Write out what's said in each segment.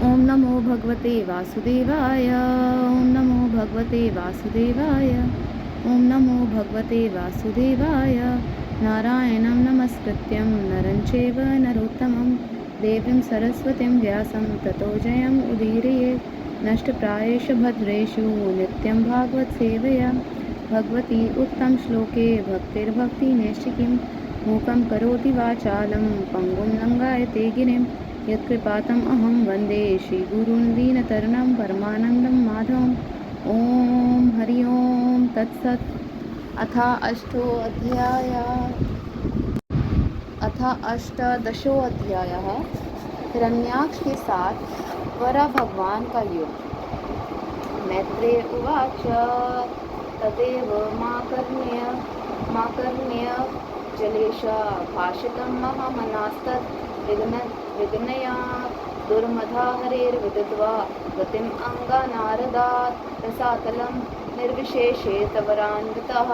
ओम नमो भगवते वासुदेवाय। ओम नमो भगवते वासुदेवाय। ओम नमो भगवते वासुदेवाय। नारायणं नमस्कृत्यं नरं चैव नरोत्तमं देवीं सरस्वतीं व्यासं ततो जयम् उदीरयेत्। नष्टप्रायेषु भद्रेषु नित्यं भागवत सेवया भगवती उत्तमश्लोके भक्तिर्भक्तिनैष्टिकीं मूकं करोति वाचालं पङ्गुं लङ्घयते गिरिं यत्कृपातम् अहं वन्दे श्रीगुरून् दीनतरणं परमानन्दं माधवम्। ॐ हरि ओम तत्सत्। अथ अष्टादशोऽध्यायः। हिरण्याक्ष के साथ वरा भगवान का युद्ध। मैत्रेय उवाच तदेव माकर्ण्य जलेशा भाषितं महामनास्तद् विघ्नया दुर्मधा हरेर्विदित्वा गतिम् अङ्गानारदात् रसातलं निर्विशेषे तवरान्वितः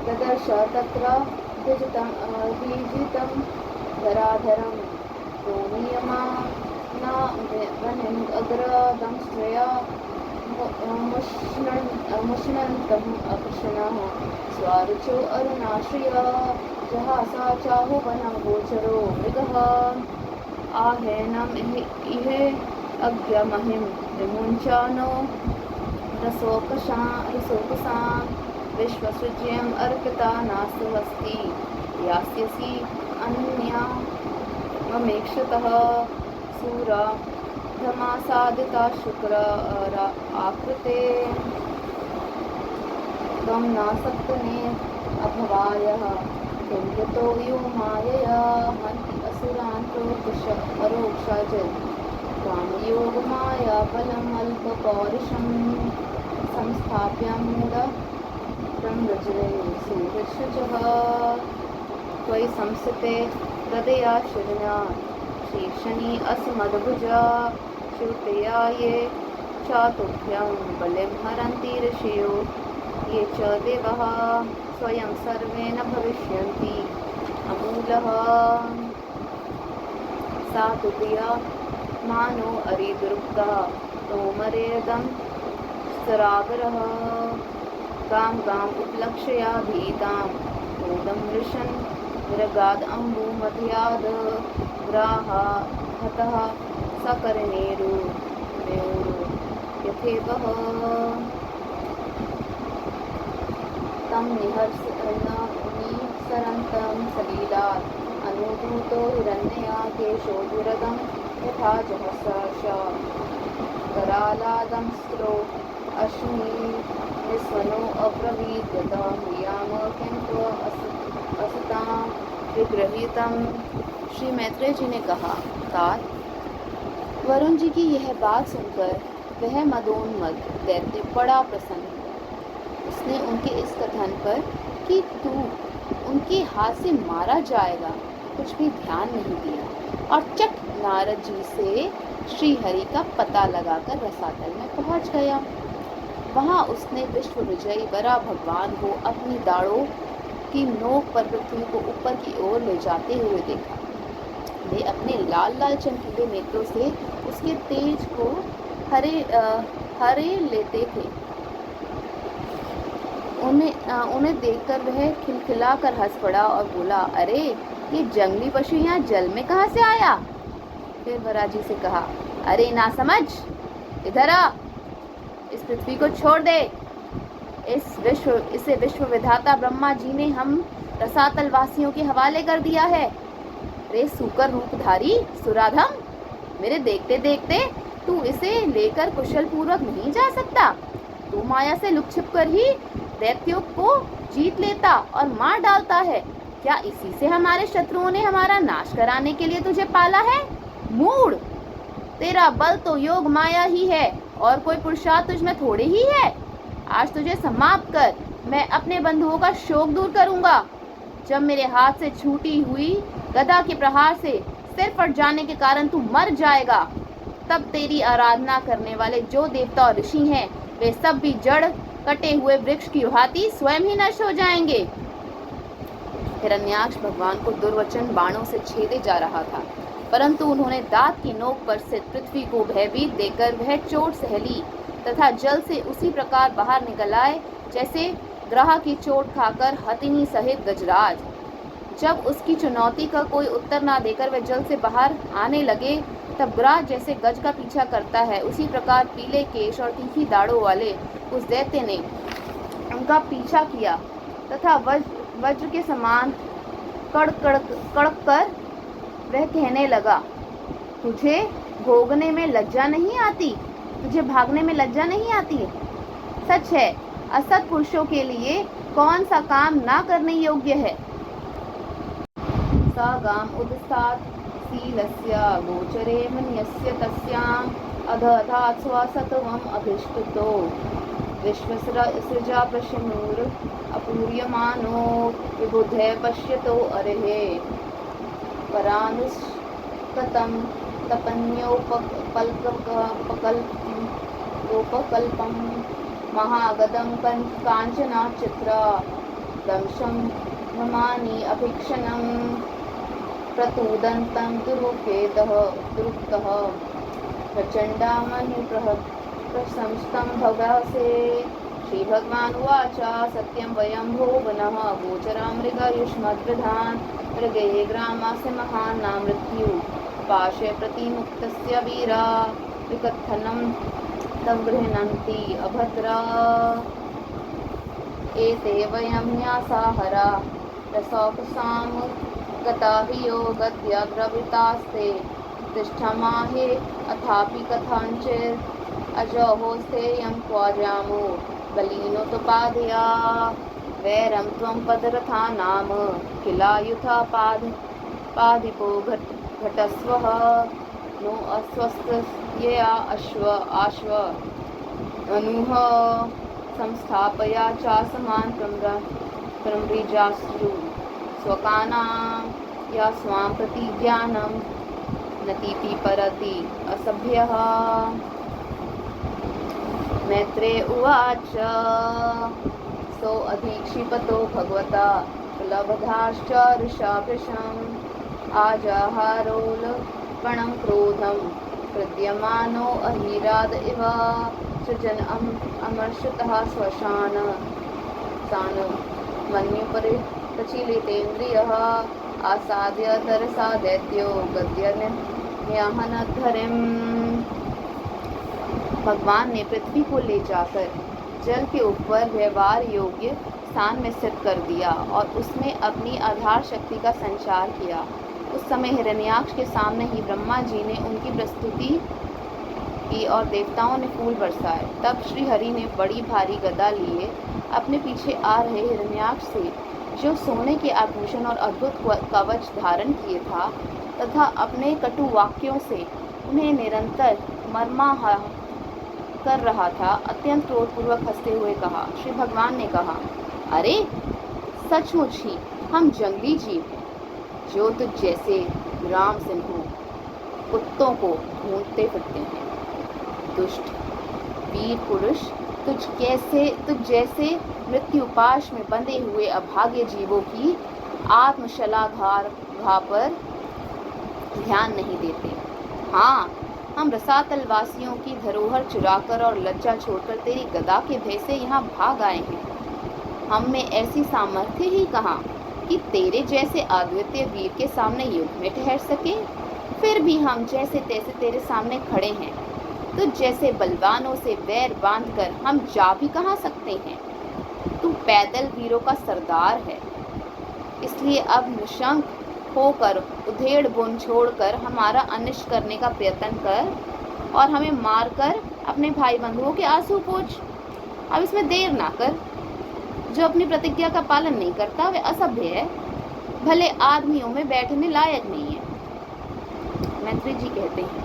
ददर्श तत्र द्विजितं धराधरं रोमीयमानावनिम् अग्रदंष्ट्रया मुष्णन्तम् अकृष्णः स्वारुचो अरुणाश्रय जहासा चाहुवनं गोचरो मृगः आहेनम् इहे अज्ञमहिं विमुञ्चानो रसोकसां विश्वसृज्यम् अर्पिता नास्तुमस्ति यास्यसि अन्या ममेक्षतः सूरा धमासादिता शुक्र आकृते त्वं नासक्तने अभवायः किंकृतो यो मायया हन्ति असुरान् परोक्षा च त्वां योगमाया बलम् अल्पपौरुषं संस्थाप्य मूढ ब्रह्मजले सुहृषजः त्वयि संस्थिते हृदया शिरना शीर्षणी अस्मद्भुजा श्रुतया ये चातुभ्यं बलिं हरन्ति ऋषयो ये च देवः स्वयं सर्वे न भविष्यन्ति अमूलः सा तु प्रिया मानो अरिदुर्गः तोमरेदं सरागरः गां उपलक्ष्या भीतां मोदं मृशन् विरगाद् अम्बुमध्याद् ग्राहतः सकर्णेरु यथेवः तं निःसरन्तं सलीलात् अनुद्रुतो हिरण्यया केशो दुरदं यथा जहसर्ष करालादं स्त्रो अश्नि निस्वनो अब्रवीत् यथा ह्रियाम किं असतां विगृहीतम्। श्री मैत्रेय जी ने कहा, तात वरुण जी की यह बात सुनकर वह मदोन्मद दैत्य बड़ा प्रसन्न हुआ। उसने उनके इस कथन पर कि तू उनके हाथ से मारा जाएगा कुछ भी ध्यान नहीं दिया और चट नारद जी से श्री हरि का पता लगाकर रसातल में पहुंच गया। वहां उसने विश्व विजयी वरा भगवान को अपनी दाढ़ों की नोक पर पृथ्वी को ऊपर की ओर ले जाते हुए देखा। वे अपने लाल लाल चमकीले नेत्रों से उसके तेज को हरे लेते थे। उन्हें देखकर वह खिलखिलाकर हंस पड़ा और बोला, अरे ये जंगली पशु यहाँ जल में कहाँ से आया? फिर वरा जी से कहा, अरे ना समझ, इधर आ, इस पृथ्वी को छोड़ दे। इसे विश्व विधाता ब्रह्मा जी ने हम रसातल वासियों के हवाले कर दिया है। रे सूकर रूपधारी सुराधम, मेरे देखते देखते तू इसे लेकर कुशल पूर्वक नहीं जा सकता। तू माया से लुक छिप कर ही दैत्यों को जीत लेता और मार डालता है। क्या इसी से हमारे शत्रुओं ने हमारा नाश कराने के लिए तुझे पाला है? मूढ़, तेरा बल तो योग माया ही है और कोई पुरुषार्थ तुझमें थोड़े ही है। आज तुझे समाप्त कर मैं अपने बंधुओं का शोक दूर करूंगा। जब मेरे हाथ से छूटी हुई गदा के प्रहार से सिर फट जाने के कारण तू मर जाएगा, तब तेरी आराधना करने वाले जो देवता और ऋषि हैं वे सब भी जड़ कटे हुए वृक्ष की भांति स्वयं ही नष्ट हो जाएंगे। हिरण्याक्ष भगवान को दुर्वचन बाणों से छेदे जा रहा था, परंतु उन्होंने दांत की नोक पर स्थित पृथ्वी को भयभीत देकर वह चोट सह ली तथा जल से उसी प्रकार बाहर निकल आए जैसे ग्रह की चोट खाकर हथिनी सहित गजराज। जब उसकी चुनौती का कोई उत्तर ना देकर वे जल से बाहर आने लगे तब ग्राह जैसे गज का पीछा करता है उसी प्रकार पीले केश और तीखी दाढ़ों वाले उस दैत्य ने उनका पीछा किया तथा वज्र के समान कड़क कर वह कहने लगा, तुझे भोगने में लज्जा नहीं आती, तुझे भागने में लज्जा नहीं आती। सच है, असत पुरुषों के लिए कौन सा काम ना करने योग्य है। सा गाम उदस्तात् शीलस्य गोचरे मन्यस्य तस्याम् अधतात् स्वसत्वम् अधिष्ठितो विश्वसृजा प्रशनुर अपूर्यमानो विबुधे पश्यतो अर्हे परानुष्कतं तपन्योपकल्पं महागदं काञ्चनाचित्र दंशं भ्रमाणि अभीक्षणं प्रतुदन्तं दुरुक्तः प्रचण्डामहि प्रशंसितं भवसे। श्रीभगवान् उवाच सत्यं वयं भुवनः गोचरं मृगयुष्मद्वृधान् मृगये ग्रामस्य महान् मृत्यु पाशे प्रतिमुक्तस्य वीरा विकथनं तं गृह्णन्ति अभद्रा एते वयं न्यासाहरा रसौकसां गता हि योगद्यग्रवृतास्ते तिष्ठमाहे अथापि कथञ्चित् अजहोस्थेयं क्वाजामो बलिनोत्पादया वैरं त्वं पदरथा नाम किलायुथा पादिपो घटस्वः नो अस्वस्थया आश्व अनुह संस्थापया चासमान् प्रमृजास्तु स्वकानां या स्वां प्रति ज्ञानं नतीति परति असभ्यः। मैत्रेय उवाच सो अधीक्षिपतो भगवता कुलवधाश्च ऋषावृषम् आजाहारोल्पणं क्रोधं प्रद्यमानो अहिराद इव सृजन अमर्षतः श्वशान मन्युपरि प्रचलितेन्द्रियः आसाद्य तरसा दैत्यो गद्यन्यहनद्धरिम्। भगवान ने पृथ्वी को ले जाकर जल के ऊपर व्यवहार योग्य स्थान में स्थित कर दिया और उसमें अपनी आधार शक्ति का संचार किया। उस समय हिरण्याक्ष के सामने ही ब्रह्मा जी ने उनकी प्रस्तुति की और देवताओं ने फूल बरसाए। तब श्री हरि ने बड़ी भारी गदा लिए अपने पीछे आ रहे हिरण्याक्ष से, जो सोने के आभूषण और अद्भुत कवच धारण किए था, तथा अपने कटु वाक्यों से उन्हें निरंतर मर्माहत कर रहा था, अत्यंत क्रोधपूर्वक हंसते हुए कहा। श्री भगवान ने कहा, अरे सचमुच ही हम जंगली जीव हैं, जो तुझ जैसे राम सिंहों कुत्तों को ढूंढते फिरते हैं। दुष्ट वीर पुरुष, तुझ जैसे मृत्युपाश में बंधे हुए अभागे जीवों की आत्मशलाघा पर ध्यान नहीं देते। हाँ, हम रसातल वासियों की धरोहर चुराकर और लज्जा छोड़कर तेरी गदा के भय से यहाँ भाग आए हैं। हम में ऐसी सामर्थ्य ही कहाँ कि तेरे जैसे अद्वितीय वीर के सामने युद्ध में ठहर सके। फिर भी हम जैसे तैसे तेरे सामने खड़े हैं। तुझ जैसे बलवानों से वैर बांधकर हम जा भी कहाँ सकते हैं। तू पैदल वीरों का सरदार है, इसलिए अब निशंक होकर उधेड़ बुन छोड़कर हमारा अनिष्ट करने का प्रयत्न कर और हमें मारकर अपने भाई बंधुओं के आंसू पोंछ। अब इसमें देर ना कर। जो अपनी प्रतिज्ञा का पालन नहीं करता वह असभ्य है, भले आदमियों में बैठने लायक नहीं है। मैत्री जी कहते हैं,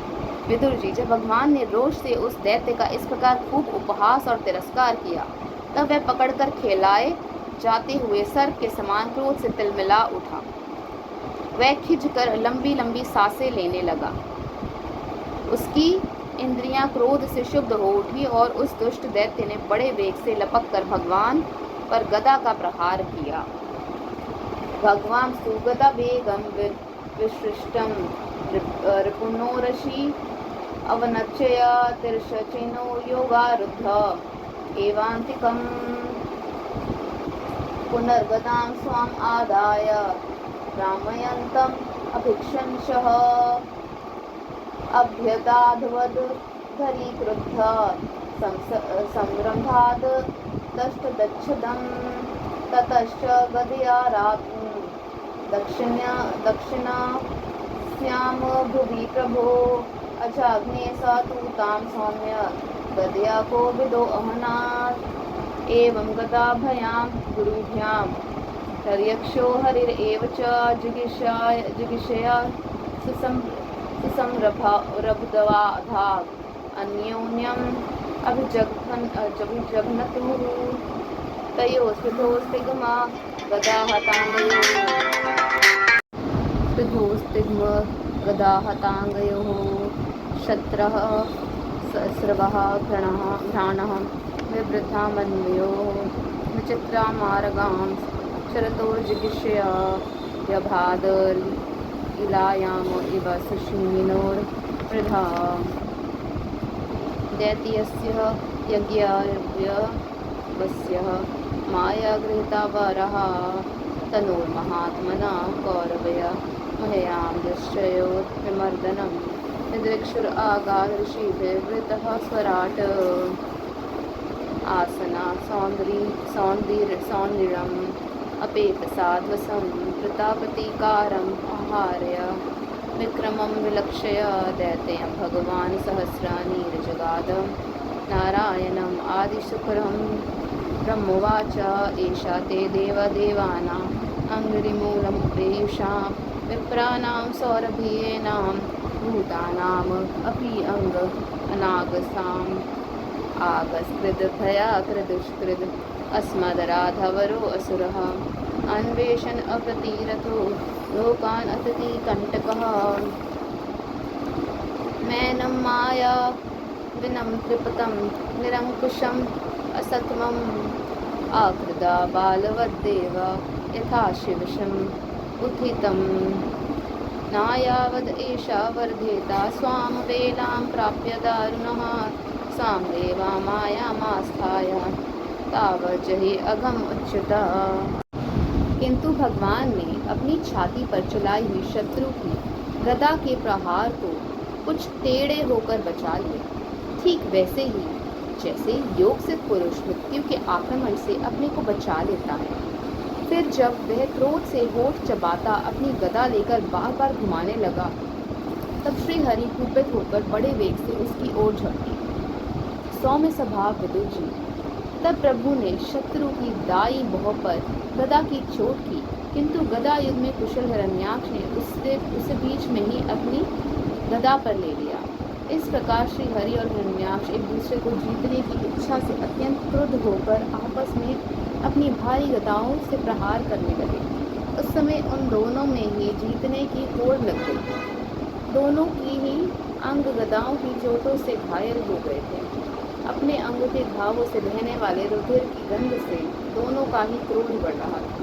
विदुर जी, जब भगवान ने रोष से उस दैत्य का इस प्रकार खूब उपहास और तिरस्कार किया, तब वह पकड़कर खेलाए जाते हुए सर्प के समान क्रोध से तिलमिला उठा। वह खिंचकर लंबी लंबी सांसें लेने लगा। उसकी इंद्रियां क्रोध से शुद्ध हो उठी और उस दुष्ट दैत्य ने बड़े वेग से लपककर भगवान पर गदा का प्रहार किया। भगवान सुगदा वेगम विसृष्टं रिपुणो ऋषि अवनच्चय तिर्षचिनो योगारुद्ध एवान्तिकम् पुनर्गतां स्वाम् आदाय रामयन्तम् अभिक्षंसः अभ्यदाधवद् धरीक्रुद्ध संरम्भाद् दष्टदच्छदं ततश्च गदया राज्ञी दक्षिणास्यां भुवि प्रभो अजाग्ने सा तु तां सौम्य गदया कोविदो अहनात् एवं गदाभयां गुरुभ्यां हर्यक्षो हरिरेव च जिगिषया सुसंरभदवाधात् अन्योन्यम् अभिजघ्नतुः तयोस्तिगमा गदाहताङ्गयोः शत्रः स्रवः घ्राणः विवृद्धा मन्वयोः विचित्रा मार्गां शरतोर्जिगिषया व्यभादर्इलायाम इव सुषिमिनोर्वृधा दैत्यस्य यज्ञार्यवस्य मायागृहीता वरः तनोर्महात्मना कौरवय महयां दृश्ययोर्विमर्दनं निदृक्षुर आगाध ऋषिभिर्वृतः स्वराट् आसना सौन्दर्यम् अपेतसाध्वसं प्रतापतीकारम् आहार्य विक्रमं विलक्षय दैत्यं भगवान् सहस्रानीरजगाद नारायणम् आदिशुक्रं ब्रह्मोवाच एषा ते देवदेवानाम् अङ्घ्रिमूलमुपेयुषां विप्राणां सौरभीयेनां भूतानाम् अपि अनागसाम् आगस्कृद भयाकृदुष्कृद अस्मदराधवरो असुरः अन्वेषन् अप्रतिरथो लोकान् अतति कण्टकः मैनं माया विनं त्रिपतं निरङ्कुशम् असत्मम् आकृदा बालवद्देव यथा शिवशम् उत्थितं नायावद् एषा वर्धेता स्वां वेलां प्राप्य दारुणः सां देवा मायामास्थाय तावज्जहि अघम् उच्युता। किंतु भगवान ने अपनी छाती पर चलाई हुई शत्रु की गदा के प्रहार को कुछ टेढ़े होकर बचा लिया, ठीक वैसे ही जैसे योग सिद्ध पुरुष मृत्यु के आक्रमण से अपने को बचा लेता है। फिर जब वह क्रोध से होठ चबाता अपनी गदा लेकर बार बार घुमाने लगा, तब श्री हरि कुपित होकर बड़े वेग से उसकी ओर झपटे। सौम्य स्वभाव विदुर जी, तब प्रभु ने शत्रु की दाई भौं पर गदा की चोट की, किंतु गदा युद्ध में कुशल हिरण्याक्ष ने उसे बीच में ही अपनी गदा पर ले लिया। इस प्रकार श्री हरि और हिरण्याक्ष एक दूसरे को जीतने की इच्छा से अत्यंत क्रुद्ध होकर आपस में अपनी भारी गदाओं से प्रहार करने लगे। उस समय उन दोनों में ही जीतने की होड़ लग गई। दोनों की ही अंग गदाओं की चोटों से घायल हो गए थे। अपने अंग के घावों से बहने वाले रुधिर की गंध से दोनों का ही क्रोध बढ़ रहा था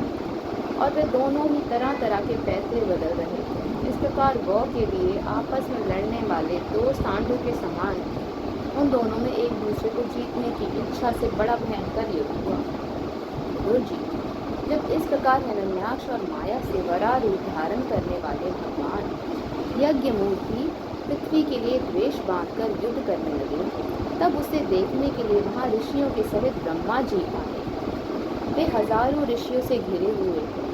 और वे दोनों ही तरह तरह के पैसे बदल रहे थे। इस प्रकार गौ के लिए आपस में लड़ने वाले दो सांडों के समान उन दोनों में एक दूसरे को जीतने की इच्छा से बड़ा भयंकर युद्ध हुआ। गुरु जी, जब इस प्रकार हिरण्याक्ष और माया से वराह रूप धारण करने वाले भगवान यज्ञ मूर्ति पृथ्वी के लिए द्वेष बांधकर युद्ध करने लगे, तब उसे देखने के लिए वहाँ ऋषियों के सहित ब्रह्मा जी आए। वे हजारों ऋषियों से घिरे हुए थे।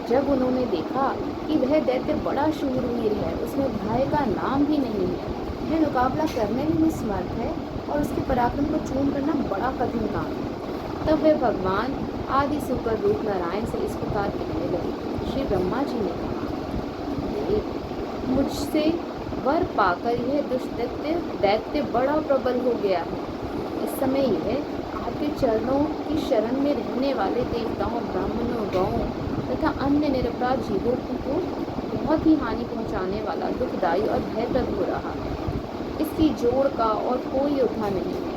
जब उन्होंने देखा कि वह दैत्य बड़ा शूरवीर है, उसमें भय का नाम भी नहीं है, वह मुकाबला करने में भी समर्थ है और उसके पराक्रम को चूर्ण करना बड़ा कठिन काम है, तब वे भगवान आदि सुपर रूप नारायण से इस प्रकार कहने लगे। श्री ब्रह्मा जी ने कहा, मुझसे वर पाकर यह दुष्ट दैत्य बड़ा प्रबल हो गया है। इस समय यह आपके चरणों की शरण में रहने वाले देवताओं, ब्राह्मणों, गौओं तथा अन्य निरपराध जीवों को बहुत ही हानि पहुंचाने वाला दुखदायी और भयप्रद हो रहा है। इसकी जोड़ का और कोई योद्धा नहीं है,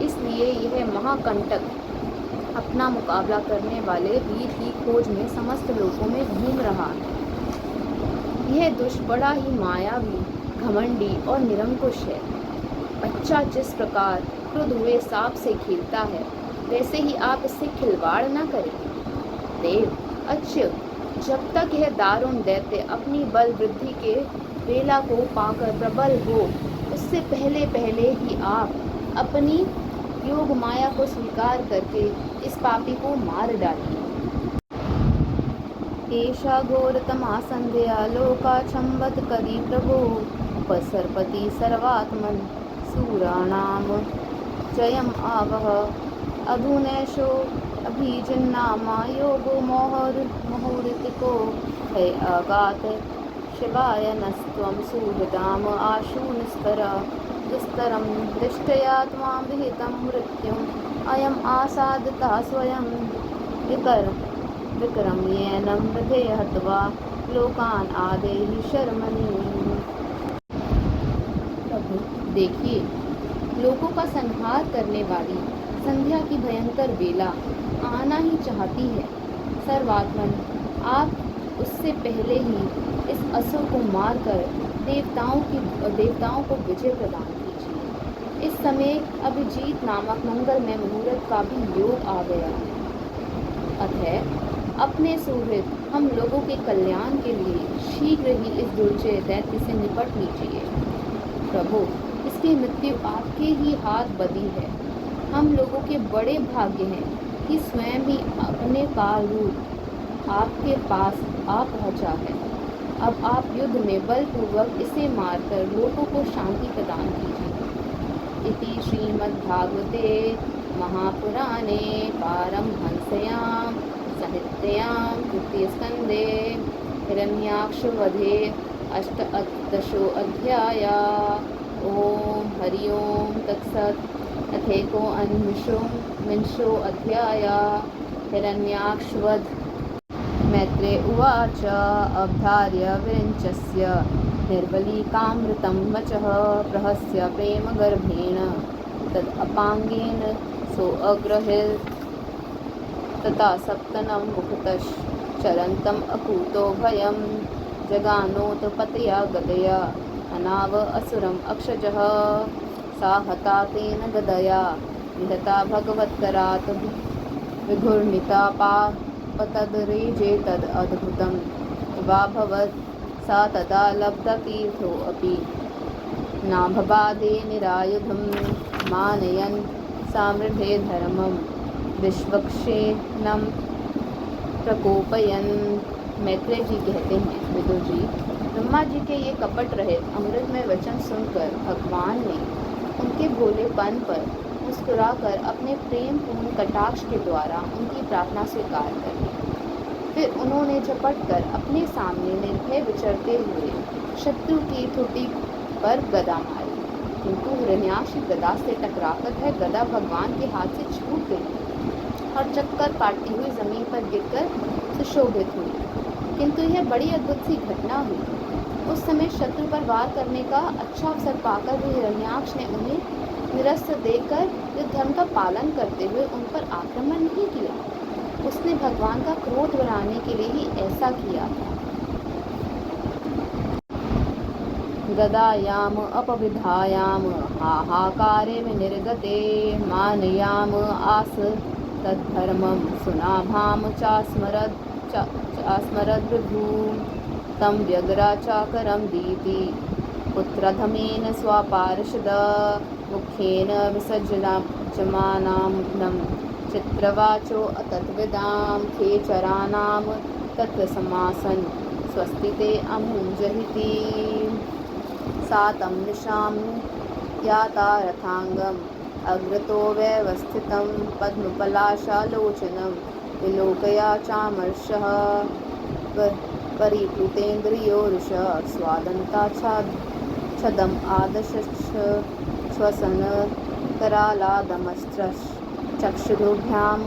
इसलिए यह महाकंटक अपना मुकाबला करने वाले वीर की खोज में समस्त लोकों में घूम रहा है। यह दुष्ट बड़ा ही मायावी, घमंडी और निरंकुश है। बच्चा जिस प्रकार क्रुद्ध हुए सांप से खेलता है, वैसे ही आप इससे खिलवाड़ न करें। देव अच्युत, जब तक यह दारुण दैत्य अपनी बल वृद्धि के वेला को पाकर प्रबल हो, उससे पहले पहले ही आप अपनी योग माया को स्वीकार करके इस पापी को मार डालिए। एषा घोरतमा संध्या लोकाचम्बत करी प्रभो उपसर्पति सर्वात्मन सूराणाम जयम आवह अधुनैषो अभिजिन्नामा योगो मुहुरितिको है अगात शिवाय नस्त्वं सुहृदाम आशु निस्तर विस्तरं दृष्ट्या त्वां विहितं मृत्युम् अयम् आसादितः स्वयं विक्रम्येनं वृधे हत्वा लोकान् आदेहि शर्मणि। प्रभु देखिए, लोगों का संहार करने वाली संध्या की भयंकर बेला आना ही चाहती है। सर्वात्मन, आप उससे पहले ही इस असुर को मारकर देवताओं को विजय प्रदान कीजिए। इस समय अभिजीत नामक मंगलमय मुहूर्त का भी योग आ गया। अतः अपने सुहृद हम लोगों के कल्याण के लिए शीघ्र ही इस दुर्जय दैत्य से निपट लीजिए। प्रभु, इसकी मृत्यु आपके ही हाथ बदी है। हम लोगों के बड़े भाग्य हैं कि स्वयं ही अपने काल रूप आपके पास आ पहुंचा है। अब आप युद्ध में बलपूर्वक इसे मारकर लोगों को शांति प्रदान कीजिए। इति श्रीमद्भागवते महापुराणे पारमहंस्यां संहितायां तृतीयस्कन्धे हिरण्याक्षवधे अष्टादशोऽध्यायः। ओम हरि ओम तत्सत्। अथेकोनविंशो अध्यायः हिरण्याक्षवध। मैत्रेय उवाच अवधार्य विरिञ्चस्य निर्वलीकामृतं वचः प्रहस्य प्रेमगर्भेण तदपाङ्गेन सोऽग्रहीत् तथा सप्तनं मुखतश्चरन्तम् अकूतो भयं जगानोत पतया गदया अनाव असुरम् अक्षजः। सा हता तेन गदया विहता भगवत्करात् विघूर्णिता पापतद्रेजे तदद्भुतं वाभवत्। सा तदा लब्धतीर्थोऽपि नाभबाधे निरायुधं मानयन् सामृढे धर्मं विश्वक्षेणं प्रकोपयन्। मैत्रेय जी कहते हैं, विदुर जी, ब्रह्मा जी के ये कपट रहित अमृतमय वचन सुनकर भगवान ने उनके भोलेपन पर मुस्कुराकर अपने प्रेम पूर्ण कटाक्ष के द्वारा उनकी प्रार्थना स्वीकार कर ली। फिर उन्होंने झपट कर अपने सामने निर्भय विचरते हुए शत्रु की ठुड्डी पर गदा मारी, किंतु हिरण्याक्ष गदा से टकराकर वह गदा भगवान के हाथ से छूट गई और चक्कर काटती हुई जमीन पर गिरकर सुशोभित हुई। किंतु यह बड़ी अद्भुत सी घटना हुई। उस समय शत्रु पर वार करने का अच्छा अवसर पाकर भी हिरण्याक्ष ने उन्हें निरस्त्र देकर युद्ध धर्म का पालन करते हुए उन पर आक्रमण नहीं किया। उसने भगवान का क्रोध बढ़ाने के लिए ही ऐसा किया था। गदायाम अपविधायाम हाहाकारे विनिर्गते मानयाम आस तद्धर्मं सुनाभाम चास्मरद् विभुं तं व्यग्राचाकरं दीति पुत्रधमेन स्वापार्षद मुखेन विसर्जमानं चित्रवाचो अतद्विदां खेचराणां तत्र समासन् स्वस्ति ते अमुञ्जहिति। सा तं निशां याता रथाङ्गम् अग्रतो व्यवस्थितं पद्मपलाशालोचनं विलोकया चामर्षः परिप्लुतेन्द्रियोरुषः स्वादन्ताच्छदम् आदशश्च श्वसन करालादमस्त्रश् चक्षुरुभ्यां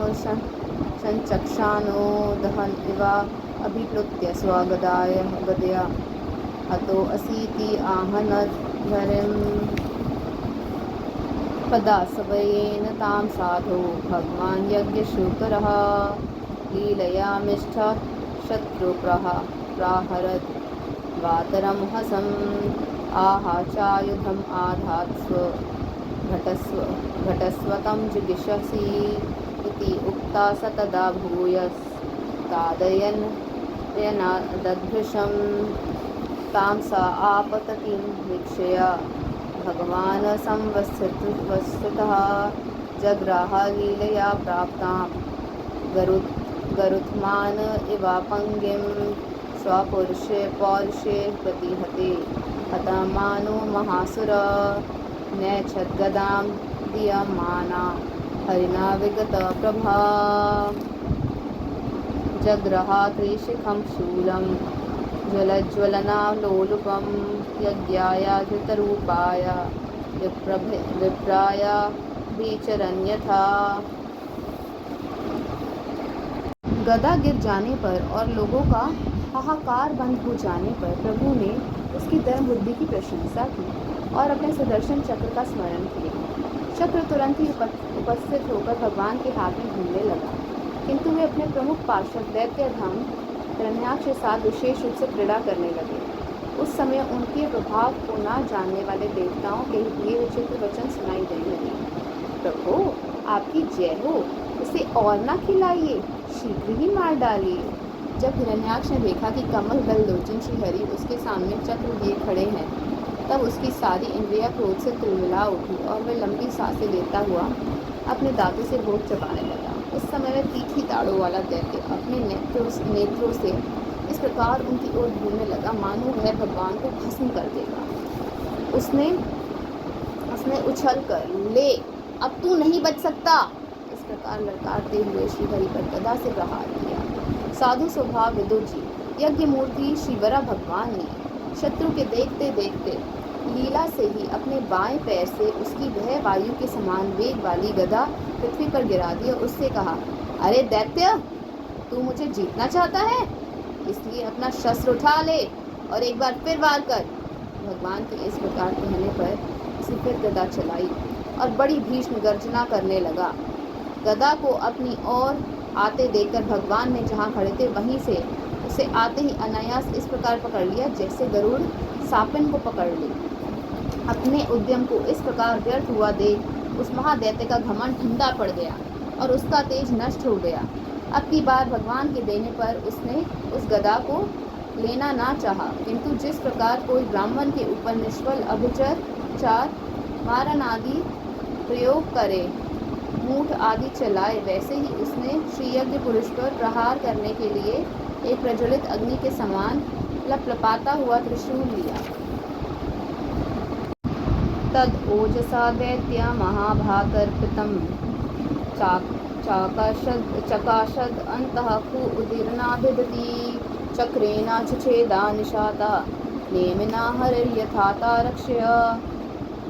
संचक्षानो दहन् इवा अभिप्लुत्य गदया हतो असीति आहनध्वरिम् पदासवयेन तां साधो भगवान् यज्ञशूकरः लीलयामिष्ठ शत्रुप्रहरद् वातरं हसम् आहा चायुधम् आधात्स्व घटस्वतं जिगिषसि इति उक्ता स तदा भूयस्तादयन् यनाददृशं तां सा आपततिं वीक्षय भगवान् संवत्सतः जग्राह लीलया प्राप्तां गरुत्मान इवापङ्गिं स्वपुरुषे पौरुषे प्रतिहते हतमानो महासुर नैच्छद्गदां दीयमाना हरिणा विगतप्रभा जग्रहा त्रिशिखं शूलं ज्वलज्वलनालोलुपं यज्ञाय धृतरूपाय विप्राय विचरन्यथा। गदा गिर जाने पर और लोगों का हाहाकार बंद हो जाने पर प्रभु ने उसकी धर्म बुद्धि की प्रशंसा की और अपने सुदर्शन चक्र का स्मरण किया। चक्र तुरंत ही उपस्थित होकर भगवान के हाथ में घूमने लगा, किंतु वे अपने प्रमुख पार्षद दैत्यधम हिरण्याक्ष के साथ विशेष रूप से क्रीड़ा करने लगे। उस समय उनके प्रभाव को न जानने वाले देवताओं के लिए विचित्र वचन सुनाई देने लगे। प्रभु आपकी जय हो, उसे और न खिलाइए, शीघ्र ही मार डालिए। जब हिरण्याक्ष ने देखा कि कमल दल लोचन श्रीहरि उसके सामने चक्र लिए खड़े हैं, तब उसकी सारी इंद्रिया क्रोध से तिलमिला उठी और वह लंबी सांसें लेता हुआ अपने दांतों से भोग चबाने लगा। उस समय वह तीखी दाढ़ों वाला दैत्य अपने नेत्रों से इस प्रकार उनकी ओर घूमने लगा मानो वह भगवान को भस्म कर देगा। उसने उछल कर, ले अब तू नहीं बच सकता, इस प्रकार ललकारते हुए श्रीहरि पर गदा से प्रहार किया। साधु स्वभाव विदुर जी, यज्ञ मूर्ति श्रीवरा भगवान ने शत्रु के देखते देखते लीला से ही अपने बाएं पैर से उसकी वह वायु के समान वेग वाली गदा पृथ्वी पर गिरा दी और उससे कहा, अरे दैत्य, तू मुझे जीतना चाहता है, इसलिए अपना शस्त्र उठा ले और एक बार फिर वार कर। भगवान के इस प्रकार कहने पर उसे फिर गदा चलाई और बड़ी भीषण गर्जना करने लगा। गदा को अपनी ओर आते देखकर भगवान ने जहाँ खड़े थे वहीं से उसे आते ही अनायास इस प्रकार पकड़ लिया जैसे गरुड़ सापिन को पकड़ ले। अपने उद्यम को इस प्रकार व्यर्थ हुआ देख उस महादैत्य का घमंड ठंडा पड़ गया और उसका तेज नष्ट हो गया। अब की बार भगवान के देने पर उसने उस गदा को लेना ना चाहा, किंतु जिस प्रकार कोई ब्राह्मण के ऊपर निष्फल अभिचार मारन आदि प्रयोग करे, मूठ आदि चलाए, वैसे ही उसने श्री यज्ञ पुरुष पर प्रहार करने के लिए एक प्रज्वलित अग्नि के समान लपलपाता हुआ त्रिशूल लिया। तद ओजसा दैत्य महाभातर्पितं चकाशद अंतः कु उदीर्णाभिदति चक्रेण चछेदा निशाता नेमिना हरिर्यथाता रक्ष्य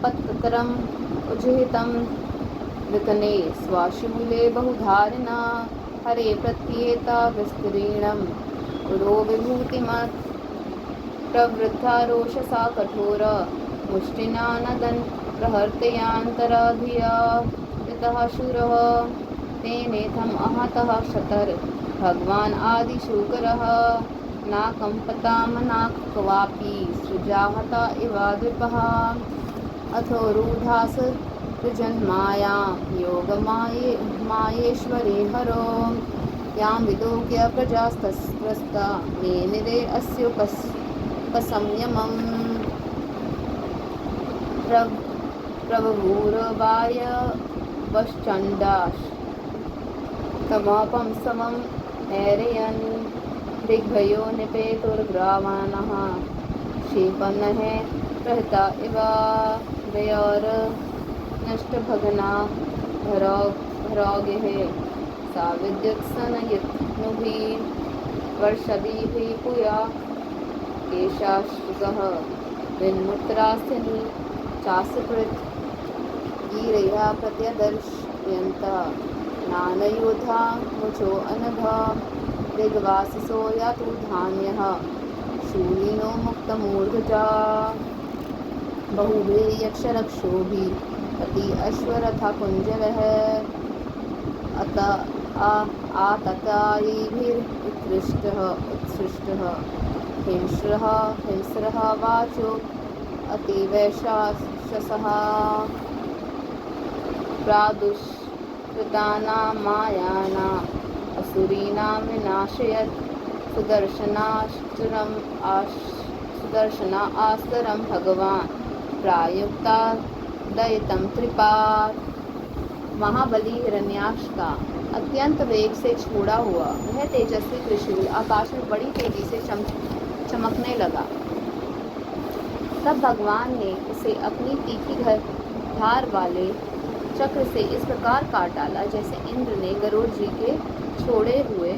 पत्तरम् उज्जिहितं विकने स्वाशूले बहुधारिणा हरे प्रत्येता विस्तीर्णम् उरो विभूतिमत् प्रवृद्धा रोषसा कठोर मुष्टिना नदन् प्रहर्तयान्तराधिया यतः शूरः तेनेथम् आहतः शतर भगवान् आदिशूकरः नाकम्पतां न क्वापि सृजाहता इवाद्विपः अथो रूढास सृजन्मायां योगमायेश्वरे हरो यां विलोक्य प्रजास्तस्त्रस्ता नेमिरे अस्योपसंयमम् प्रवभूरवाय वश्चण्डाश तमापं समं हैरयन् दिग्भयो निपेतुर्ग्रावाणः क्षिपन्नः प्रहता इवा दयोर नष्टभगना भरोगिः सा विद्युत्सनयत्नुभिः वर्षदिभिः पुया केशाश्रुतः विन्मुत्रास्यनि चासकृत् गीरया प्रत्यदर्शयन्तः नानयोधा मुचो अनघा दिग्वासिसो यातु धान्यः शूलिनो मुक्तमूर्धजा बहुभिः यक्षरक्षोभिः अति अश्वरथा कुञ्जरः आततायिभिरुत्सृष्टः हिंस्रः वाचो अतिवैशासः प्रादुष्कृतानां मायानाम् असुरीणां विनाशयत् सुदर्शनास्त्रं भगवान् प्रायुक्तादयितं त्रिपात्। महाबली हिरण्याक्ष का अत्यंत वेग से छोड़ा हुआ वह तेजस्वी त्रिशूल आकाश में बड़ी तेजी से चमकने लगा। तब भगवान ने उसे अपनी तीखी धार वाले चक्र से इस प्रकार काट डाला जैसे इंद्र ने गरुड़ जी के छोड़े हुए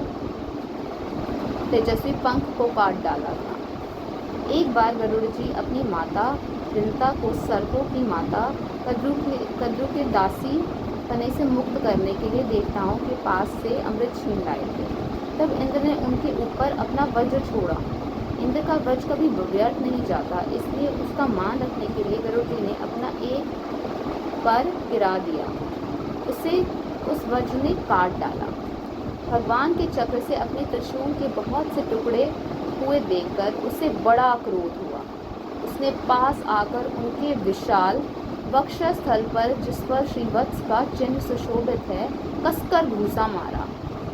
तेजस्वी पंख को काट डाला था। एक बार गरुड़ जी अपनी माता वृंता को सर्पों की माता कद्रु के दासी पने से मुक्त करने के लिए देवताओं के पास से अमृत छीन लाए थे। तब इंद्र ने उनके ऊपर अपना वज्र छोड़ा। इंद्र का वज्र कभी व्यर्थ नहीं जाता, इसलिए उसका मान रखने के लिए गरुड़ जी ने अपना एक पर गिरा दिया। उसे उस वज्र ने काट डाला। भगवान के चक्र से अपने त्रिशूल के बहुत से टुकड़े हुए देखकर उसे बड़ा क्रोध हुआ। उसने पास आकर उनके विशाल वक्षस्थल पर, जिस पर श्रीवत्स का चिन्ह सुशोभित है, कसकर घूसा मारा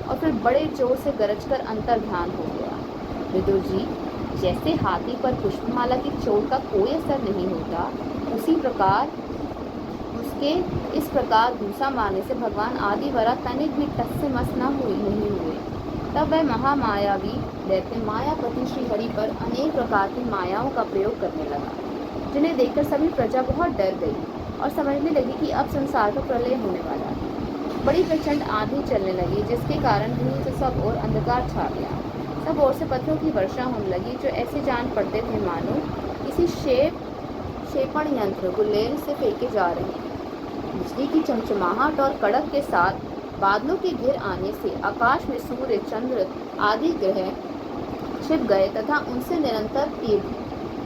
और फिर बड़े जोर से गरजकर अंतर्ध्यान हो गया। विदुर जी, जैसे हाथी पर पुष्पमाला की चोट का कोई असर नहीं होता, उसी प्रकार उसके इस प्रकार घूसा मारने से भगवान आदिवरा तनिक भी टस से मस नहीं हुए। तब वह महामायावी दैत्य मायापति श्रीहरि पर अनेक प्रकार की मायाओं का प्रयोग करने लगा, जिन्हें देखकर सभी प्रजा बहुत डर गई और समझने लगी कि अब संसार का प्रलय होने वाला है। बड़ी प्रचंड आंधी चलने लगी, जिसके कारण धूल से सब ओर अंधकार छा गया। सब ओर से पत्थरों की वर्षा होने लगी, जो ऐसे जान पड़ते थे मानो किसी क्षेपण यंत्र गुलेल से फेंके जा रहे हैं। बिजली की चमचमाहट और कड़क के साथ बादलों के घिर आने से आकाश में सूर्य, चंद्र आदि ग्रह छिप गए तथा उनसे निरंतर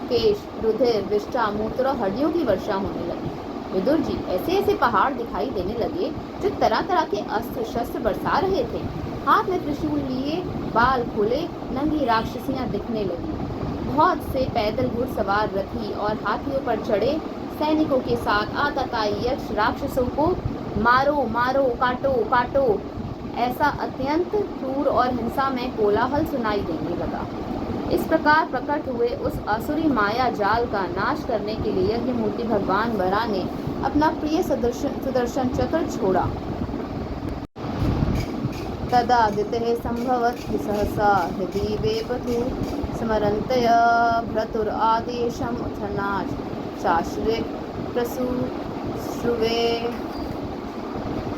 केश, रुधिर, विष्ठा, मूत्र और हड्डियों की वर्षा होने लगी। विदुर जी, ऐसे ऐसे पहाड़ दिखाई देने लगे जो तरह तरह के अस्त्र शस्त्र बरसा रहे थे। हाथ में त्रिशूल लिए बाल खोले नंगी राक्षसियां दिखने लगी। बहुत से पैदल घुड़सवार रथी और हाथियों पर चढ़े सैनिकों के साथ आतताई यक्ष राक्षसों को मारो मारो, काटो काटो, ऐसा अत्यंत क्रूर और हिंसा में कोलाहल सुनाई देने लगा। इस प्रकार प्रकट हुए उस असुरी माया जाल का नाश करने के लिए यज्ञमूर्ति भगवान वरा ने अपना प्रिय सुदर्शन चक्र छोड़ा। तदादितेः संभवत् सहसा हृदि वेपतु स्मरन्तय भ्रतुरादेशम् उथनाच चाश्रिक प्रसूश्रुवे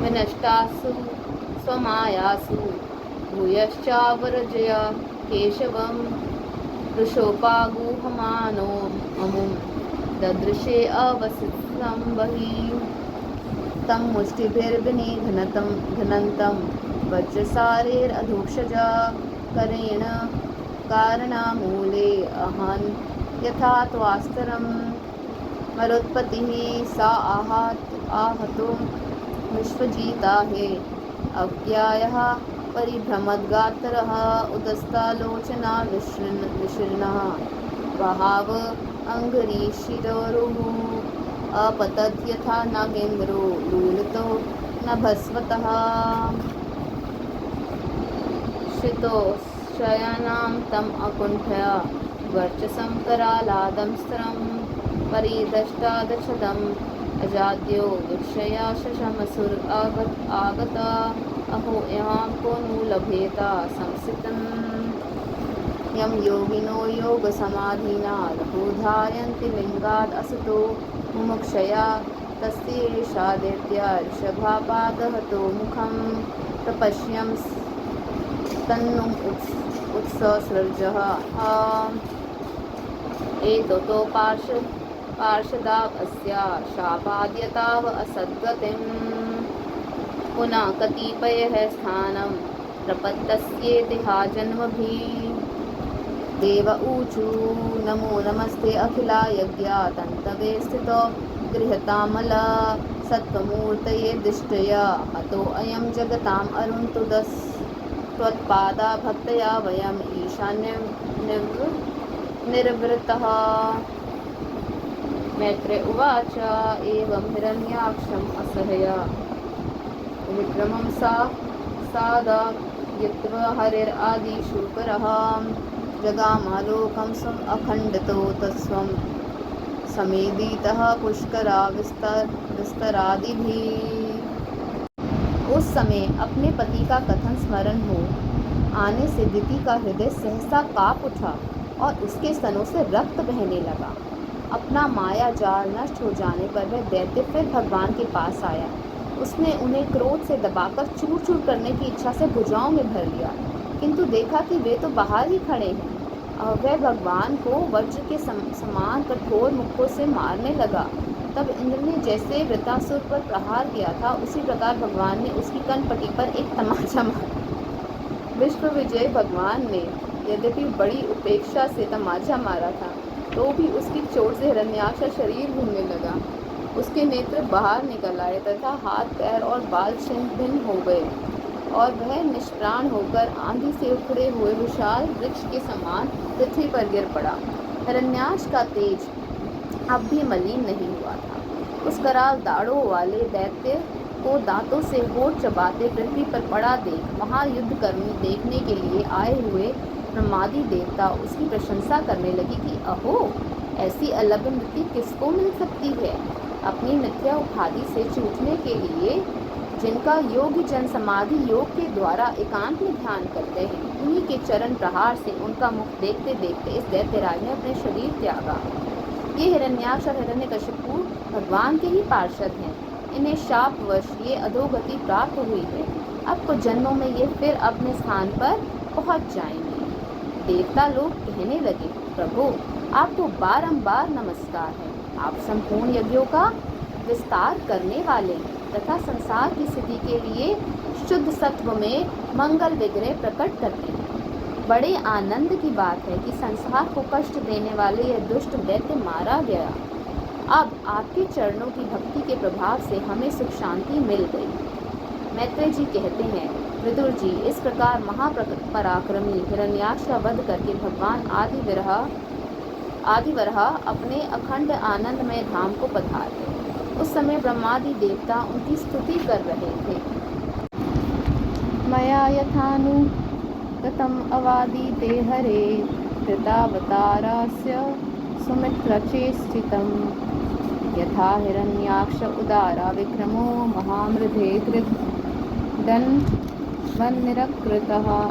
विनष्टासु स्वमायासु भूयश्चावरजय केशवं वृषोपागुहमानो अमुं ददृशे अवसितं बहिः तं मुष्टिभिर्विनिघ्नन्तं वज्रसारेरधोक्षजा करेण कारणामूले अहन् यथा त्वास्तरं मरोत्पत्तिः सा आहतो विश्वजीता हे अव्यायः परिभ्रमद्गात्रः उदस्तालोचना विशीर्णः बहाव अङ्घ्रिशिरोरुः अपतद् यथा नागेन्द्रो लूलितो नभस्वतः श्रितोशयानां तम् अकुण्ठया वर्चसं करालादं स्त्रं परिदष्टादक्षदम् अजाद्यो वीक्षया शशमसुर आगता अहो यहां को नु लभेता संसितम् यं योगिनो योगसमाधिना लघुधारयन्ति लिङ्गाद् असतो मुमुक्षया तस्येषा दैत्या ऋषभापादहतो मुखं प्रपश्यं तन्नुम् उत्ससृजः एततो पार्षदाव अस्या शापाद्यताव असद्गतिं पुनः कतिपयः स्थानं प्रपत्तस्येतिहा जन्मभिः देव ऊचु नमो नमस्ते अखिला यज्ञा तन्तवे स्थितो गृहतामला सत्त्वमूर्तये दिष्टया हतो अयं जगताम् अरुन्तुदस् त्वत्पादा भक्तया वयम् ईशान्यं निर्वृतः। मैत्रेय उवाच एवं हिरण्याक्षम् असह्य विक्रमं साधयित्वा हरिरादिशूकरः जगामालोकं स्वम् अखण्डतो तत्स्वं समेदितः पुष्करा विस्तरादिभिः। उस समय अपने पति का कथन स्मरण हो आने से दिति का हृदय सहसा काँप उठा और उसके स्तनों से रक्त बहने लगा। अपना माया जाल नष्ट हो जाने पर वह दैत्य फिर भगवान के पास आया। उसने उन्हें क्रोध से दबाकर चूर चूर करने की इच्छा से भुजाओं में भर लिया, किंतु देखा कि वे तो बाहर ही खड़े हैं। वह भगवान को वज्र के समान कठोर मुक्कों से मारने लगा। तब इंद्र ने जैसे वृत्रासुर पर प्रहार किया था, उसी प्रकार भगवान ने उसकी कनपटी पर एक तमाचा मारा। विश्व विजय भगवान ने यद्यपि बड़ी उपेक्षा से तमाचा मारा था, तो भी उसकी चोट से हिरण्याक्ष का शरीर घूमने लगा। उसके नेत्र बाहर निकल आए तथा हाथ पैर और बाल छिन्न भिन्न हो गए और वह निष्प्राण होकर आंधी से उखड़े हुए विशाल वृक्ष के समान पृथ्वी पर गिर पड़ा। हिरण्याक्ष का तेज अब भी मलिन नहीं हुआ था। उस कराल दाढ़ों वाले दैत्य को दांतों से होठ चबाते पृथ्वी पर पड़ा देख वहां युद्ध कर्मी देखने के लिए आए हुए ब्रह्मादि देवता उसकी प्रशंसा करने लगे कि अहो, ऐसी अलभ्य मृत्यु किसको मिल सकती है। अपनी मिथ्या उपाधि से छूटने के लिए जिनका योगी जन समाधि योग के द्वारा एकांत में ध्यान करते हैं, उन्हीं के चरण प्रहार से उनका मुख देखते देखते इस दैत्यराज ने अपने शरीर त्यागा। ये हिरण्याक्ष और हिरण्यकशिपु भगवान के ही पार्षद हैं। इन्हें शापवश ये अधोगति प्राप्त हुई है। अब कुछ जन्मों में ये फिर अपने स्थान पर पहुंच जाएंगे। देवता लोग कहने लगे, प्रभु आपको बारंबार नमस्कार है। आप संपूर्ण यज्ञों का विस्तार करने वाले तथा संसार की स्थिति के लिए शुद्ध सत्व में मंगल विग्रह प्रकट करते हैं। बड़े आनंद की बात है कि संसार को कष्ट देने वाले यह दुष्ट दैत्य मारा गया। अब आपके चरणों की भक्ति के प्रभाव से हमें सुख शांति मिल गई। मैत्रेय जी कहते हैं, विदुर जी, इस प्रकार महापराक्रमी हिरण्याक्ष का वध करके भगवान आदिवरह अपने अखंड आनंदमय धाम को पधारे। उस समय ब्रह्मादि देवता उनकी स्तुति कर रहे थे। मया यथानुगतम् अवादीते हरे कृतावतारस्य सुमित्रचेष्टितं यथा हिरण्याक्ष उदारा विक्रमो महामृधे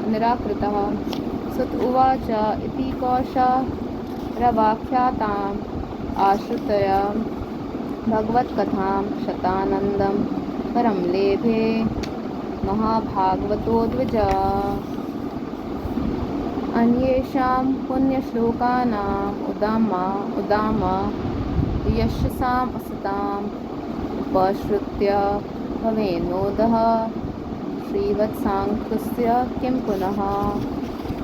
निराकृतः सुत उवाच इति कौशरवाख्याताम् आश्रित्य भगवत्कथां शतानन्दं परं लेभे महाभागवतो द्विजा। अन्येषां पुण्यश्लोकानाम् उदामा यशसाम् असताम् उपश्रुत्य भवेन्नोदः श्रीवत्साङ्कस्य किं पुनः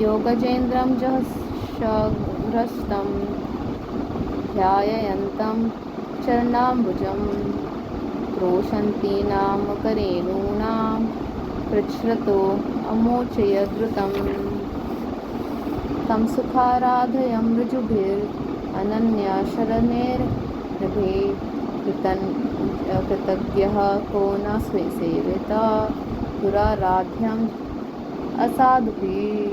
योगजेन्द्रं जहशग्रस्तं ध्यायन्तं चरणाम्बुजं क्रोशन्तीनां करेणूनां पृच्छ्रतो अमोचयद्रुतं तं सुखाराधयं ऋजुभिरनन्यशरणैर्नभे कृतज्ञः को न स्वेसेविता दुराराध्यम् असाधुभिः।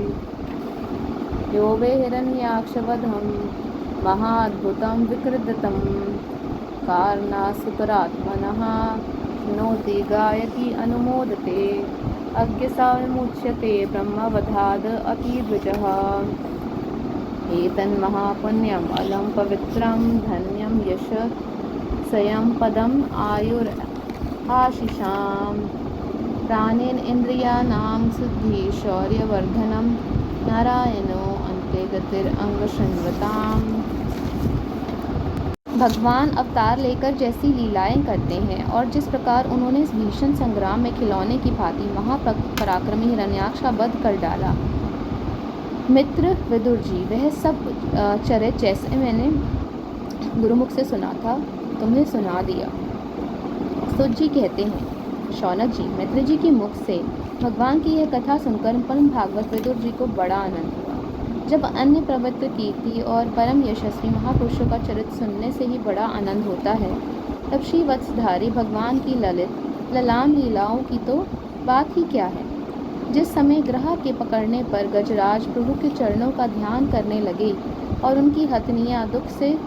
यो वे हिरण्याक्षवधं महाद्भुतं विकृतं कारणासुतरात्मनः शृणोति गायति अनुमोदते अज्ञसा विमुच्यते ब्रह्मवधाद् अपि द्विजः। एतन्महापुण्यम् अलं पवित्रं धन्यं यशस्यं पदम् आयुराशिषां प्राणेन इन्द्रियाणां शुद्धि शौर्यवर्धनं नारायणो अन्ते गतिरंगशृण्वताम्। भगवान अवतार लेकर जैसी लीलाएं करते हैं और जिस प्रकार उन्होंने इस भीषण संग्राम में खिलौने की भांति महापराक्रमी हिरण्याक्ष का वध कर डाला। मित्र विदुर जी, वह सब चरित्र जैसे मैंने गुरुमुख से सुना था तुम्हें सुना दिया। सुत जी कहते हैं, शौनक जी, मैत्रेय जी के मुख से भगवान की यह कथा सुनकर परम भागवत विदुर जी को बड़ा आनंद हुआ। जब अन्य पवित्र कीर्ति और परम यशस्वी महापुरुषों का चरित्र सुनने से ही बड़ा आनंद होता है, तब श्री वत्सधारी भगवान की ललित ललाम लीलाओं की तो बात ही क्या है। जिस समय ग्रह के पकड़ने पर गजराज प्रभु के चरणों का ध्यान करने लगे और उनकी हथनियाँ दुख से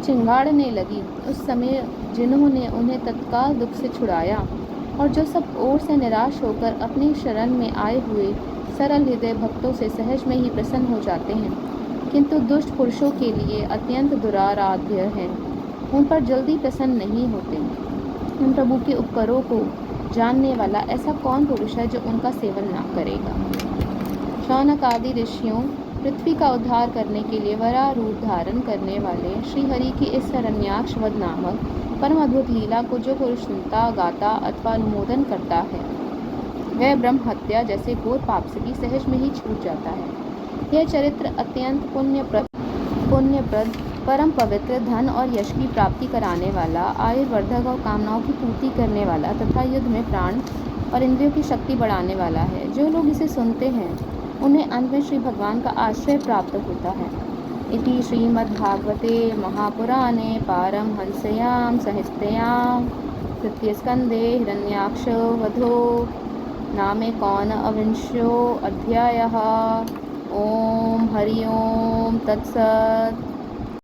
चिंगाड़ने लगी, उस समय जिन्होंने उन्हें तत्काल दुख से छुड़ाया और जो सब ओर से निराश होकर अपनी शरण में आए हुए सरल हृदय भक्तों से सहज में ही प्रसन्न हो जाते हैं, किंतु दुष्ट पुरुषों के लिए अत्यंत दुराराध्य हैं, उन पर जल्दी प्रसन्न नहीं होते। उन प्रभु के उपकरों को जानने वाला ऐसा कौन पुरुष है जो उनका सेवन ना करेगा। शौनक आदि ऋषियों पृथ्वी का उद्धार करने के लिए वराह रूप धारण करने वाले श्री हरि की इस हिरण्याक्ष वध नामक परम अद्भुत लीला को जो पुरुष सुनता, गाता अथवा अनुमोदन करता है, वह ब्रह्म हत्या जैसे घोर पाप से भी सहज में ही छूट जाता है। यह चरित्र अत्यंत पुण्यप्रद, परम पवित्र, धन और यश की प्राप्ति कराने वाला, आयुर्वर्धक और कामनाओं की पूर्ति करने वाला तथा युद्ध में प्राण और इंद्रियों की शक्ति बढ़ाने वाला है। जो लोग इसे सुनते हैं उन्हें अंत में श्री भगवान का आश्रय प्राप्त होता है। इति श्रीमद्भागवते महापुराणे पारमहंस्यां संहितायां तृतीयस्कन्धे हिरण्याक्ष वधो नामेकोनविंशोऽध्यायः। ओम हरि ओम तत्सत्।